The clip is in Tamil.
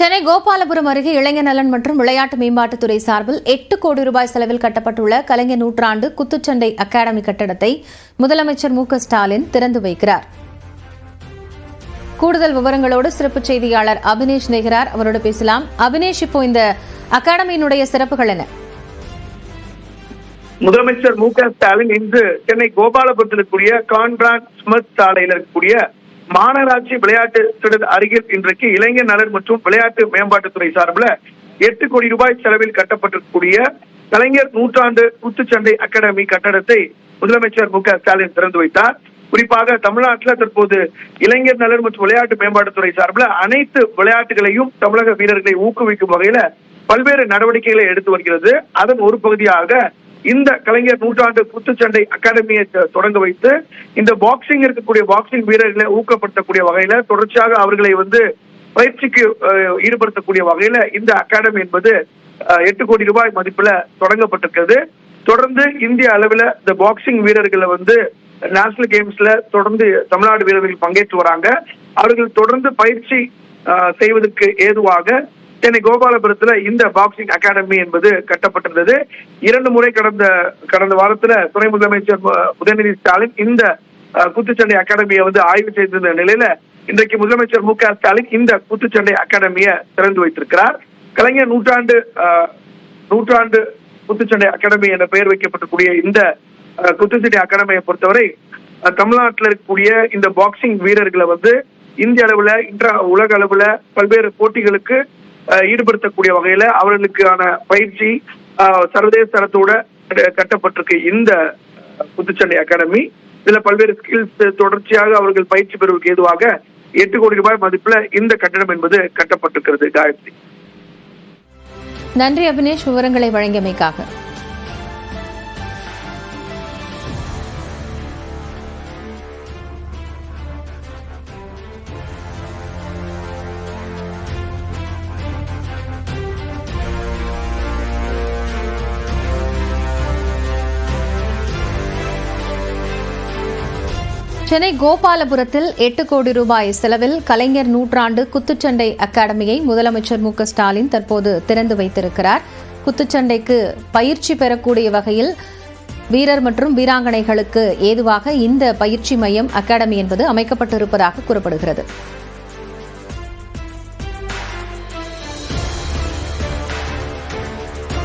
சென்னை கோபாலபுரம் அருகே இளைஞர் நலன் மற்றும் விளையாட்டு மேம்பாட்டுத்துறை சார்பில் 8 கோடி ரூபாய் செலவில் கட்டப்பட்டுள்ள கலைஞர் நூற்றாண்டு குத்துச்சண்டை அகாடமி கட்டடத்தை முதலமைச்சர் மு.க.ஸ்டாலின் திறந்து வைக்கிறார். கூடுதல் விவரங்களோடு சிறப்பு செய்தியாளர் அபினேஷ் நெகிறார், அவரோடு பேசலாம். அபினேஷ், இப்போ இந்த அகாடமியினுடைய சிறப்புகள் என்ன? முதலமைச்சர் மு.க.ஸ்டாலின் இன்று சென்னை கோபாலபுரத்தில் இருக்கக்கூடிய கான்ராட் ஸ்மித் சாலையில் இருக்கக்கூடிய மாநகராட்சி விளையாட்டு திடல் அருகில் இன்றைக்கு இளைஞர் நலன் மற்றும் விளையாட்டு மேம்பாட்டுத்துறை சார்பில் 8 கோடி ரூபாய் செலவில் கட்டப்பட்டிருக்கக்கூடிய கலைஞர் நூற்றாண்டு குத்துச்சண்டை அகாடமி கட்டடத்தை முதலமைச்சர் மு.க.ஸ்டாலின் திறந்து வைத்தார். குறிப்பாக தமிழ்நாட்டில் தற்போது இளைஞர் நலன் மற்றும் விளையாட்டு மேம்பாட்டுத்துறை சார்பில் அனைத்து விளையாட்டுகளையும் தமிழக வீரர்களை ஊக்குவிக்கும் வகையில பல்வேறு நடவடிக்கைகளை எடுத்து வருகிறது. அதன் ஒரு பகுதியாக இந்த கலைஞர் நூற்றாண்டு குத்துச்சண்டை அகாடமியை தொடங்க வைத்து இந்த பாக்ஸிங் இருக்கக்கூடிய பாக்ஸிங் வீரர்களை ஊக்கப்படுத்தக்கூடிய வகையில தொடர்ச்சியாக அவர்களை பயிற்சிக்கு ஈடுபடுத்தக்கூடிய வகையில இந்த அகாடமி என்பது 8 கோடி ரூபாய் மதிப்புல தொடங்கப்பட்டிருக்கிறது. தொடர்ந்து இந்திய அளவில் இந்த பாக்ஸிங் வீரர்களை நேஷனல் கேம்ஸ்ல தொடர்ந்து தமிழ்நாடு வீரர்கள் பங்கேற்று வராங்க. அவர்கள் தொடர்ந்து பயிற்சி செய்வதற்கு ஏதுவாக சென்னை கோபாலபுரத்துல இந்த பாக்ஸிங் அகாடமி என்பது கட்டப்பட்டிருந்தது. 2 முறை கடந்த வாரத்துல துணை முதலமைச்சர் உதயநிதி ஸ்டாலின் இந்த குத்துச்சண்டை அகாடமியை ஆய்வு செய்திருந்த நிலையில இன்றைக்கு முதலமைச்சர் மு.க.ஸ்டாலின் இந்த குத்துச்சண்டை அகாடமியை திறந்து வைத்திருக்கிறார். கலைஞர் நூற்றாண்டு குத்துச்சண்டை அகாடமி என்ற பெயர் வைக்கப்பட்டிருக்கூடிய இந்த குத்துச்சண்டை அகாடமியை பொறுத்தவரை தமிழ்நாட்டில் இருக்கக்கூடிய இந்த பாக்ஸிங் வீரர்களை இந்திய அளவுல உலக அளவுல பல்வேறு போட்டிகளுக்கு ஈடுபடுத்தக்கூடிய வகையில அவர்களுக்கான பயிற்சி சர்வதேச தரத்தோட கட்டப்பட்டிருக்கு இந்த குத்துச்சண்டை அகாடமி. இதுல பல்வேறு ஸ்கில்ஸ் தொடர்ச்சியாக அவர்கள் பயிற்சி பெறுவதற்கு ஏதுவாக 8 கோடி ரூபாய் மதிப்புல இந்த கட்டடம் என்பது கட்டப்பட்டிருக்கிறது. காயத்ரி, நன்றி அபினேஷ், விவரங்களை வழங்கியமைக்காக. சென்னை கோபாலபுரத்தில் 8 கோடி ரூபாய் செலவில் கலைஞர் நூற்றாண்டு குத்துச்சண்டை அகாடமியை முதலமைச்சர் மு.க.ஸ்டாலின் தற்போது திறந்து வைத்திருக்கிறார். குத்துச்சண்டைக்கு பயிற்சி பெறக்கூடிய வகையில் வீரர் மற்றும் வீராங்கனைகளுக்கு ஏதுவாக இந்த பயிற்சி மையம் அகாடமி என்பது அமைக்கப்பட்டிருப்பதாக கூறப்படுகிறது.